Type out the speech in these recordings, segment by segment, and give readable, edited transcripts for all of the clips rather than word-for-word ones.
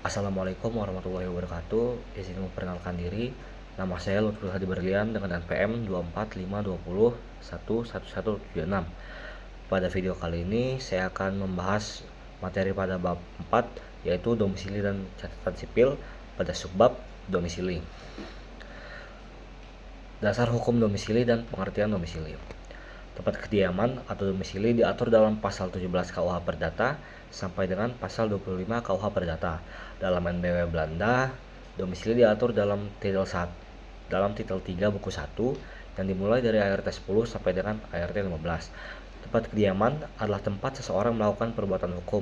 Assalamualaikum warahmatullahi wabarakatuh. Izin memperkenalkan diri. Nama saya Lutful Hadi Berlian dengan NPM 24520111176. Pada video kali ini saya akan membahas materi pada bab 4, yaitu domisili dan catatan sipil pada subbab domisili. Dasar hukum domisili dan pengertian domisili. Tempat kediaman atau domisili diatur dalam pasal 17 KUH Perdata sampai dengan pasal 25 KUH Perdata. Dalam NBW Belanda, domisili diatur dalam titel 3 buku 1 yang dimulai dari ART 10 sampai dengan ART 15. Tempat kediaman adalah tempat seseorang melakukan perbuatan hukum,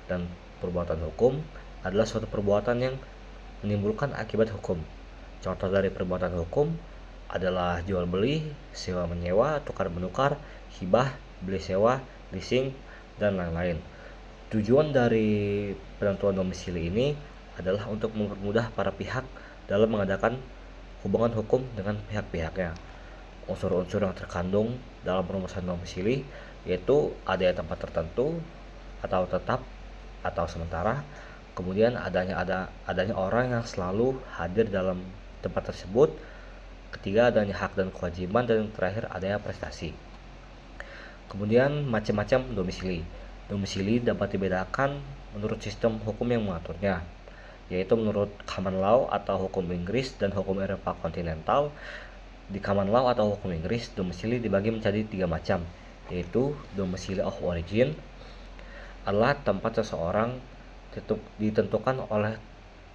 dan perbuatan hukum adalah suatu perbuatan yang menimbulkan akibat hukum. Contoh dari perbuatan hukum adalah jual beli, sewa menyewa, tukar menukar, hibah, beli sewa, leasing, dan lain-lain. Tujuan dari penentuan domisili ini adalah untuk mempermudah para pihak dalam mengadakan hubungan hukum dengan pihak-pihaknya. Unsur-unsur yang terkandung dalam perumusan domisili yaitu adanya tempat tertentu atau tetap atau sementara, kemudian adanya orang yang selalu hadir dalam tempat tersebut, ketiga adanya hak dan kewajiban, dan yang terakhir adanya prestasi. Kemudian macam-macam domisili. Domisili dapat dibedakan menurut sistem hukum yang mengaturnya, yaitu menurut Common Law atau hukum Inggris dan hukum Eropa kontinental. Di Common Law atau hukum Inggris, domisili dibagi menjadi 3 macam, yaitu domisili of origin adalah tempat seseorang ditentukan oleh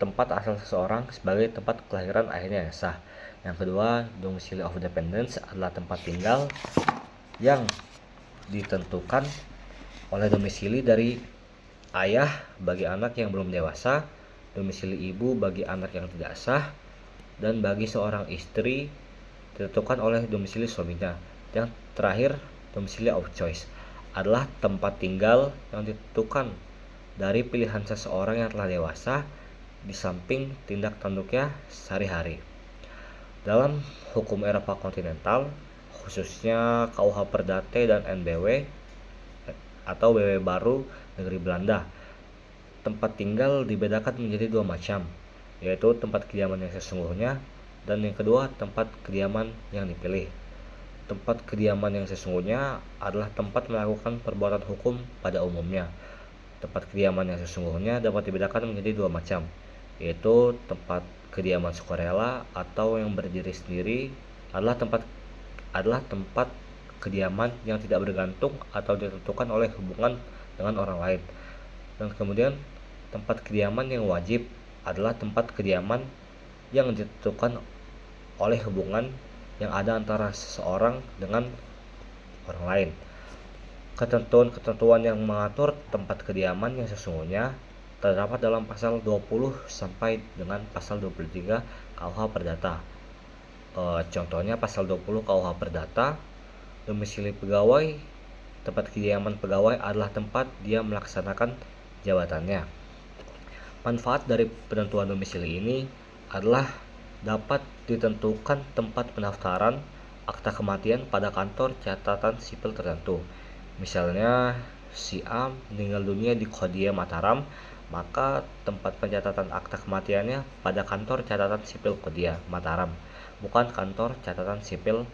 tempat asal seseorang sebagai tempat kelahiran ayahnya yang sah. Yang kedua, domisili of dependence adalah tempat tinggal yang ditentukan oleh domisili dari ayah bagi anak yang belum dewasa, domisili ibu bagi anak yang tidak sah, dan bagi seorang istri ditentukan oleh domisili suaminya. Yang terakhir, domisili of choice adalah tempat tinggal yang ditentukan dari pilihan seseorang yang telah dewasa di samping tindak tanduknya sehari-hari. Dalam hukum Eropa kontinental, khususnya KUH Perdata dan NBW atau BW Baru Negeri Belanda, tempat tinggal dibedakan menjadi 2 macam, yaitu tempat kediaman yang sesungguhnya dan yang kedua tempat kediaman yang dipilih. Tempat kediaman yang sesungguhnya adalah tempat melakukan perbuatan hukum pada umumnya. Tempat kediaman yang sesungguhnya dapat dibedakan menjadi 2 macam, yaitu tempat kediaman sukarela atau yang berdiri sendiri adalah tempat kediaman yang tidak bergantung atau ditentukan oleh hubungan dengan orang lain. Dan kemudian tempat kediaman yang wajib adalah tempat kediaman yang ditentukan oleh hubungan yang ada antara seseorang dengan orang lain. Ketentuan-ketentuan yang mengatur tempat kediaman yang sesungguhnya terdapat dalam pasal 20 sampai dengan pasal 23 KUH Perdata. Contohnya pasal 20 KUH Perdata, domisili pegawai, tempat kediaman pegawai adalah tempat dia melaksanakan jabatannya. Manfaat dari penentuan domisili ini adalah dapat ditentukan tempat pendaftaran akta kematian pada kantor catatan sipil tertentu. Misalnya si A meninggal dunia di Kodia Mataram, maka tempat pencatatan akta kematiannya pada kantor catatan sipil Kodia Mataram, bukan kantor catatan sipil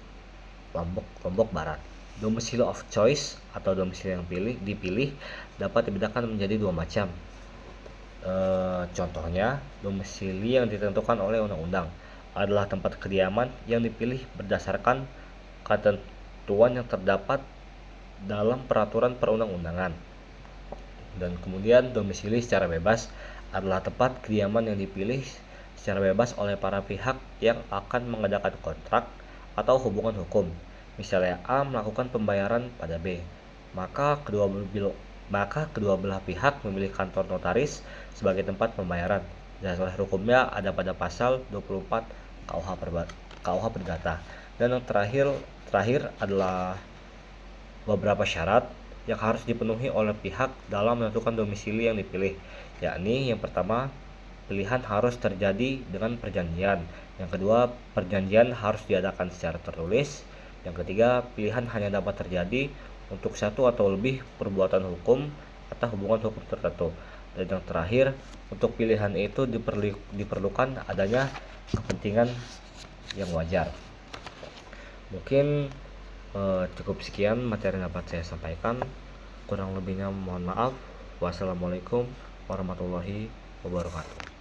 Lombok Barat. Domisili of choice atau domisili yang dipilih dapat dibedakan menjadi 2 macam. Contohnya, domisili yang ditentukan oleh undang-undang adalah tempat kediaman yang dipilih berdasarkan ketentuan yang terdapat dalam peraturan perundang-undangan. Dan kemudian domisili secara bebas adalah tempat kediaman yang dipilih secara bebas oleh para pihak yang akan mengadakan kontrak atau hubungan hukum. Misalnya A melakukan pembayaran pada B, maka kedua belah pihak memilih kantor notaris sebagai tempat pembayaran. Dasar hukumnya ada pada pasal 24 KUH Perdata. Dan yang terakhir adalah beberapa syarat yang harus dipenuhi oleh pihak dalam menentukan domisili yang dipilih, yakni yang pertama, pilihan harus terjadi dengan perjanjian. Yang kedua, perjanjian harus diadakan secara tertulis. Yang ketiga, pilihan hanya dapat terjadi untuk satu atau lebih perbuatan hukum atau hubungan hukum tertentu. Dan yang terakhir, untuk pilihan itu diperlukan adanya kepentingan yang wajar. Mungkin cukup sekian materi yang dapat saya sampaikan. Kurang lebihnya mohon maaf. Wassalamualaikum warahmatullahi wabarakatuh.